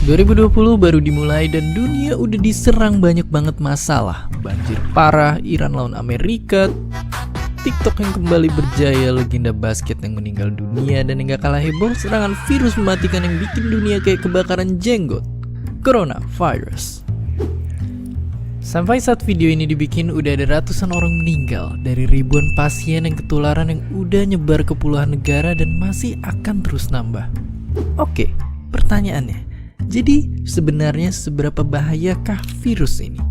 2020 baru dimulai dan dunia udah diserang banyak banget masalah. Banjir parah, Iran lawan Amerika, TikTok yang kembali berjaya, legenda basket yang meninggal dunia, dan yang gak kalah heboh, serangan virus mematikan yang bikin dunia kayak kebakaran jenggot, coronavirus. Sampai saat video ini dibikin udah ada ratusan orang meninggal dari ribuan pasien yang ketularan yang udah nyebar ke puluhan negara dan masih akan terus nambah. Oke, pertanyaannya, jadi sebenarnya seberapa bahayakah virus ini?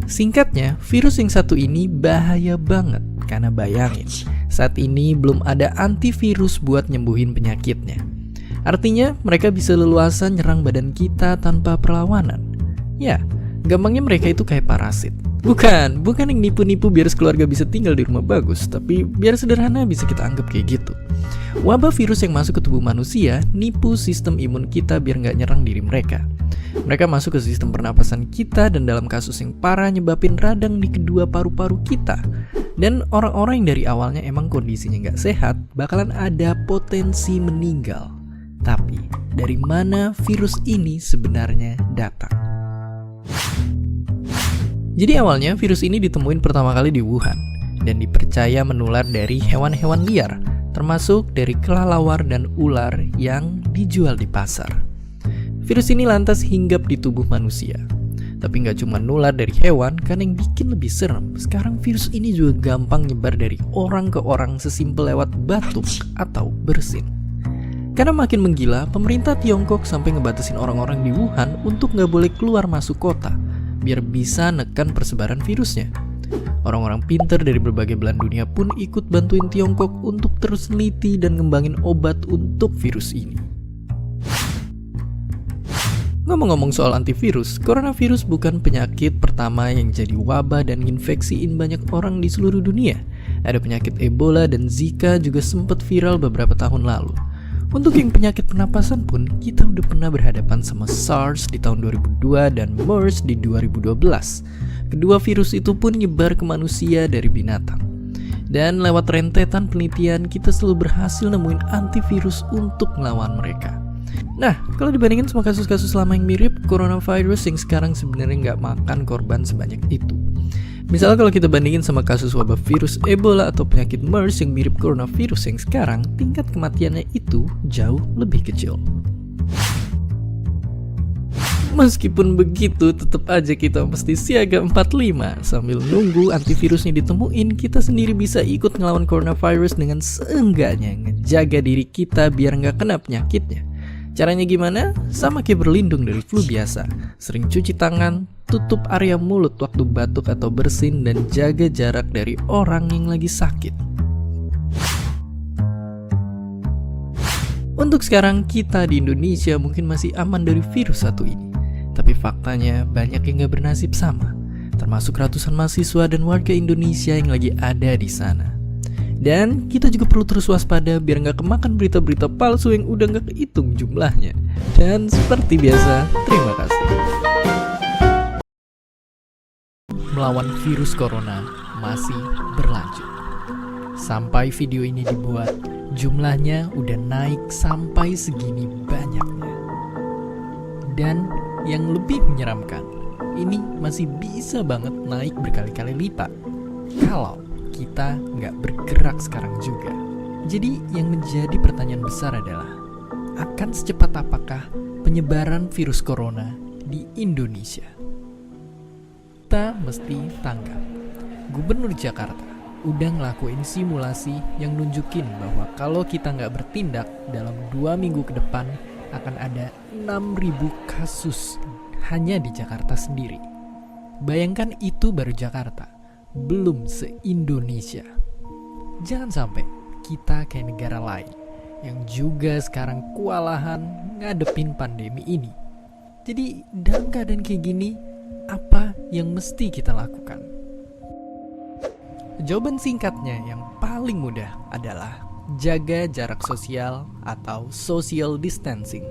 Singkatnya, virus yang satu ini bahaya banget. Karena bayangin, saat ini belum ada antivirus buat nyembuhin penyakitnya. Artinya, mereka bisa leluasa nyerang badan kita tanpa perlawanan. Ya, gampangnya mereka itu kayak parasit. Bukan yang nipu-nipu biar keluarga bisa tinggal di rumah bagus, tapi biar sederhana bisa kita anggap kayak gitu. Wabah virus yang masuk ke tubuh manusia nipu sistem imun kita biar nggak nyerang diri mereka. Mereka masuk ke sistem pernapasan kita dan dalam kasus yang parah nyebabin radang di kedua paru-paru kita. Dan orang-orang yang dari awalnya emang kondisinya nggak sehat bakalan ada potensi meninggal. Tapi dari mana virus ini sebenarnya datang? Jadi awalnya virus ini ditemuin pertama kali di Wuhan dan dipercaya menular dari hewan-hewan liar, termasuk dari kelelawar dan ular yang dijual di pasar. Virus ini lantas hinggap di tubuh manusia. Tapi nggak cuma nular dari hewan, kan yang bikin lebih serem. Sekarang virus ini juga gampang nyebar dari orang ke orang sesimpel lewat batuk atau bersin. Karena makin menggila, pemerintah Tiongkok sampai ngebatasin orang-orang di Wuhan untuk nggak boleh keluar masuk kota, biar bisa nekan persebaran virusnya. Orang-orang pinter dari berbagai belahan dunia pun ikut bantuin Tiongkok untuk terus neliti dan ngembangin obat untuk virus ini. Ngomong-ngomong soal antivirus, coronavirus bukan penyakit pertama yang jadi wabah dan nginfeksiin banyak orang di seluruh dunia. Ada penyakit Ebola dan Zika juga sempat viral beberapa tahun lalu. Untuk yang penyakit pernapasan pun, kita udah pernah berhadapan sama SARS di tahun 2002 dan MERS di 2012. Kedua virus itu pun nyebar ke manusia dari binatang. Dan lewat rentetan penelitian, kita selalu berhasil nemuin antivirus untuk melawan mereka. Nah, kalau dibandingin sama kasus-kasus lama yang mirip, coronavirus yang sekarang sebenarnya nggak makan korban sebanyak itu. Misalnya kalau kita bandingin sama kasus wabah virus Ebola atau penyakit MERS yang mirip coronavirus yang sekarang, tingkat kematiannya itu jauh lebih kecil. Meskipun begitu, tetap aja kita mesti siaga 45. Sambil nunggu antivirusnya ditemuin, kita sendiri bisa ikut ngelawan coronavirus dengan seenggaknya ngejaga diri kita biar nggak kena penyakitnya. Caranya gimana? Sama kayak berlindung dari flu biasa. Sering cuci tangan, tutup area mulut waktu batuk atau bersin, dan jaga jarak dari orang yang lagi sakit. Untuk sekarang, kita di Indonesia mungkin masih aman dari virus satu ini. Tapi faktanya banyak yang gak bernasib sama, termasuk ratusan mahasiswa dan warga Indonesia yang lagi ada di sana. Dan kita juga perlu terus waspada biar gak kemakan berita-berita palsu yang udah gak kehitung jumlahnya. Dan seperti biasa, terima kasih. Melawan virus corona masih berlanjut. Sampai video ini dibuat, jumlahnya udah naik sampai segini banyaknya. Dan yang lebih menyeramkan, ini masih bisa banget naik berkali-kali lipat kalau kita nggak bergerak sekarang juga. Jadi yang menjadi pertanyaan besar adalah, akan secepat apakah penyebaran virus corona di Indonesia? Kita mesti tanggap. Gubernur Jakarta udah ngelakuin simulasi yang nunjukin bahwa kalau kita nggak bertindak dalam 2 minggu ke depan akan ada 6.000 kasus hanya di Jakarta sendiri. Bayangkan itu baru Jakarta, belum se-Indonesia. Jangan sampai kita kayak negara lain yang juga sekarang kewalahan ngadepin pandemi ini. Jadi dalam keadaan kayak gini, apa yang mesti kita lakukan? Jawaban singkatnya yang paling mudah adalah jaga jarak sosial atau social distancing.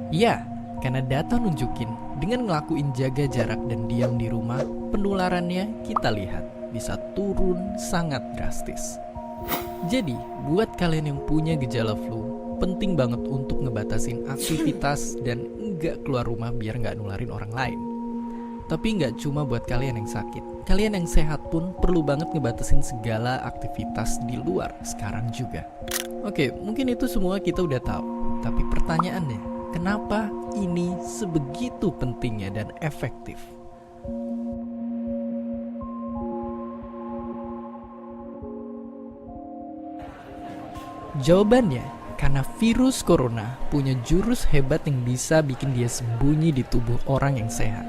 Ya, Karena data nunjukin dengan ngelakuin jaga jarak dan diam di rumah, penularannya kita lihat bisa turun sangat drastis. Jadi, buat kalian yang punya gejala flu, penting banget untuk ngebatasin aktivitas dan nggak keluar rumah biar nggak nularin orang lain. Tapi nggak cuma buat kalian yang sakit, kalian yang sehat pun perlu banget ngebatasin segala aktivitas di luar sekarang juga. Oke, mungkin itu semua kita udah tahu. Tapi pertanyaannya, kenapa ini sebegitu pentingnya dan efektif? Jawabannya, karena virus corona punya jurus hebat yang bisa bikin dia sembunyi di tubuh orang yang sehat.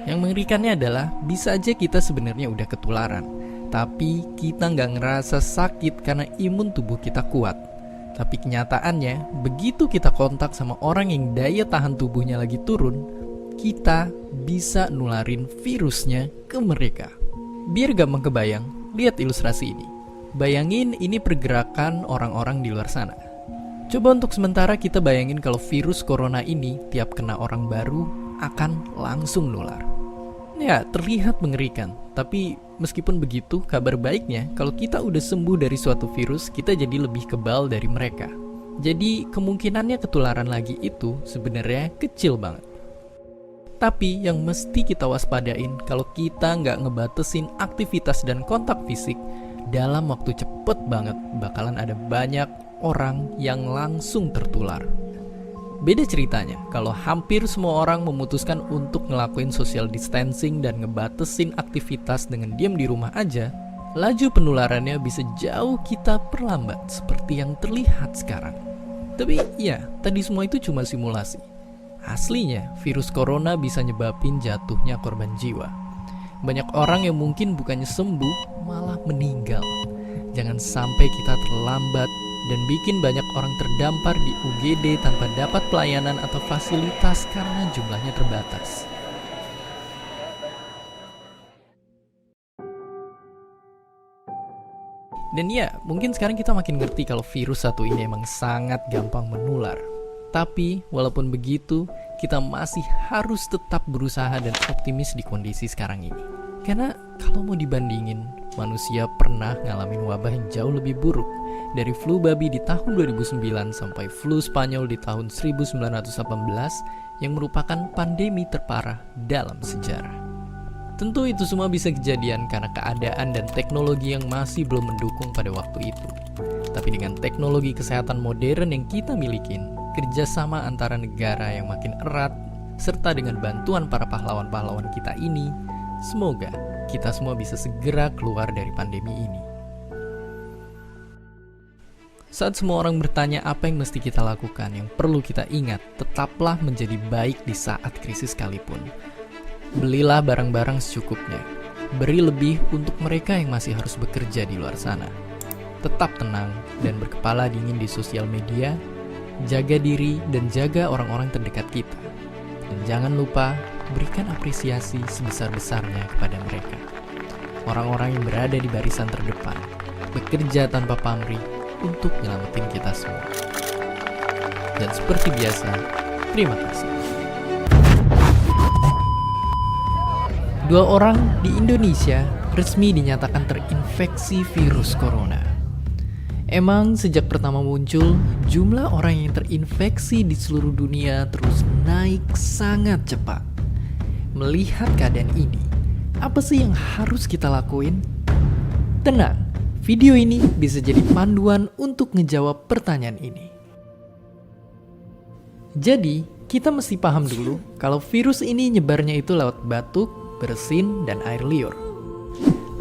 Yang mengerikannya adalah, bisa aja kita sebenarnya udah ketularan, tapi kita nggak ngerasa sakit karena imun tubuh kita kuat. Tapi kenyataannya, begitu kita kontak sama orang yang daya tahan tubuhnya lagi turun, kita bisa nularin virusnya ke mereka. Biar gampang kebayang, lihat ilustrasi ini. Bayangin ini pergerakan orang-orang di luar sana. Coba untuk sementara kita bayangin kalau virus corona ini tiap kena orang baru akan langsung nular. Ya, terlihat mengerikan. Tapi meskipun begitu, kabar baiknya kalau kita udah sembuh dari suatu virus, kita jadi lebih kebal dari mereka. Jadi kemungkinannya ketularan lagi itu sebenarnya kecil banget. Tapi yang mesti kita waspadain kalau kita nggak ngebatesin aktivitas dan kontak fisik, dalam waktu cepet banget bakalan ada banyak orang yang langsung tertular. Beda ceritanya kalau hampir semua orang memutuskan untuk ngelakuin social distancing dan ngebatesin aktivitas dengan diam di rumah aja, laju penularannya bisa jauh kita perlambat seperti yang terlihat sekarang. Tapi ya, tadi semua itu cuma simulasi. Aslinya, virus corona bisa nyebabin jatuhnya korban jiwa. Banyak orang yang mungkin bukannya sembuh, malah meninggal. Jangan sampai kita terlambat dan bikin banyak orang terdampar di UGD tanpa dapat pelayanan atau fasilitas karena jumlahnya terbatas. Dan ya, mungkin sekarang kita makin ngerti kalau virus satu ini emang sangat gampang menular. Tapi, walaupun begitu, kita masih harus tetap berusaha dan optimis di kondisi sekarang ini. Karena kalau mau dibandingin, manusia pernah ngalamin wabah yang jauh lebih buruk. Dari flu babi di tahun 2009 sampai flu Spanyol di tahun 1918 yang merupakan pandemi terparah dalam sejarah. Tentu itu semua bisa kejadian karena keadaan dan teknologi yang masih belum mendukung pada waktu itu. Tapi dengan teknologi kesehatan modern yang kita milikin, kerjasama antara negara yang makin erat, serta dengan bantuan para pahlawan-pahlawan kita ini, semoga kita semua bisa segera keluar dari pandemi ini. Saat semua orang bertanya apa yang mesti kita lakukan, yang perlu kita ingat, tetaplah menjadi baik di saat krisis sekalipun. Belilah barang-barang secukupnya. Beri lebih untuk mereka yang masih harus bekerja di luar sana. Tetap tenang dan berkepala dingin di sosial media. Jaga diri dan jaga orang-orang terdekat kita. Dan jangan lupa berikan apresiasi sebesar-besarnya kepada mereka. Orang-orang yang berada di barisan terdepan, bekerja tanpa pamrih untuk nyelamatin kita semua. Dan seperti biasa, terima kasih. 2 orang di Indonesia resmi dinyatakan terinfeksi virus corona. Emang sejak pertama muncul, jumlah orang yang terinfeksi di seluruh dunia terus naik sangat cepat. Melihat keadaan ini, apa sih yang harus kita lakuin? Tenang, video ini bisa jadi panduan untuk ngejawab pertanyaan ini. Jadi, kita mesti paham dulu kalau virus ini nyebarnya itu lewat batuk, bersin, dan air liur.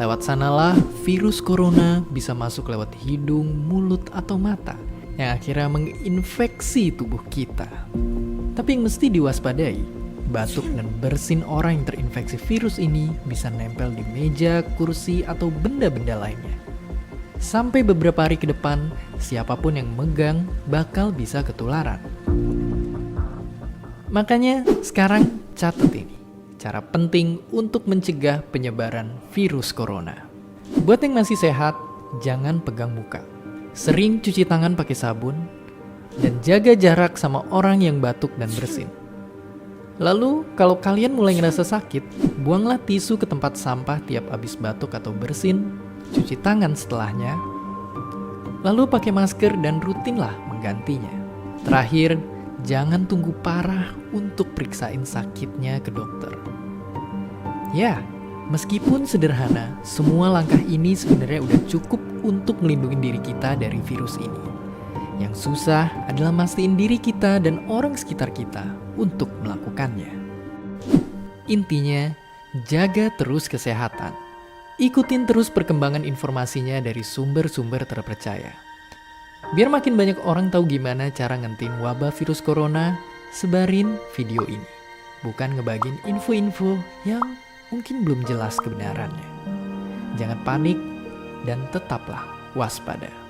Lewat sanalah virus corona bisa masuk lewat hidung, mulut, atau mata yang akhirnya menginfeksi tubuh kita. Tapi yang mesti diwaspadai, batuk dan bersin orang yang terinfeksi virus ini bisa nempel di meja, kursi, atau benda-benda lainnya. Sampai beberapa hari ke depan, siapapun yang megang bakal bisa ketularan. Makanya sekarang catat ini, cara penting untuk mencegah penyebaran virus corona. Buat yang masih sehat, jangan pegang muka. Sering cuci tangan pakai sabun, dan jaga jarak sama orang yang batuk dan bersin. Lalu, kalau kalian mulai ngerasa sakit, buanglah tisu ke tempat sampah tiap habis batuk atau bersin, cuci tangan setelahnya, lalu pakai masker dan rutinlah menggantinya. Terakhir, jangan tunggu parah untuk periksain sakitnya ke dokter. Ya, meskipun sederhana, semua langkah ini sebenarnya udah cukup untuk melindungi diri kita dari virus ini. Yang susah adalah mastiin diri kita dan orang sekitar kita untuk melakukannya. Intinya, jaga terus kesehatan. Ikutin terus perkembangan informasinya dari sumber-sumber terpercaya. Biar makin banyak orang tahu gimana cara ngentiin wabah virus corona, sebarin video ini. Bukan ngebagiin info-info yang mungkin belum jelas kebenarannya. Jangan panik dan tetaplah waspada.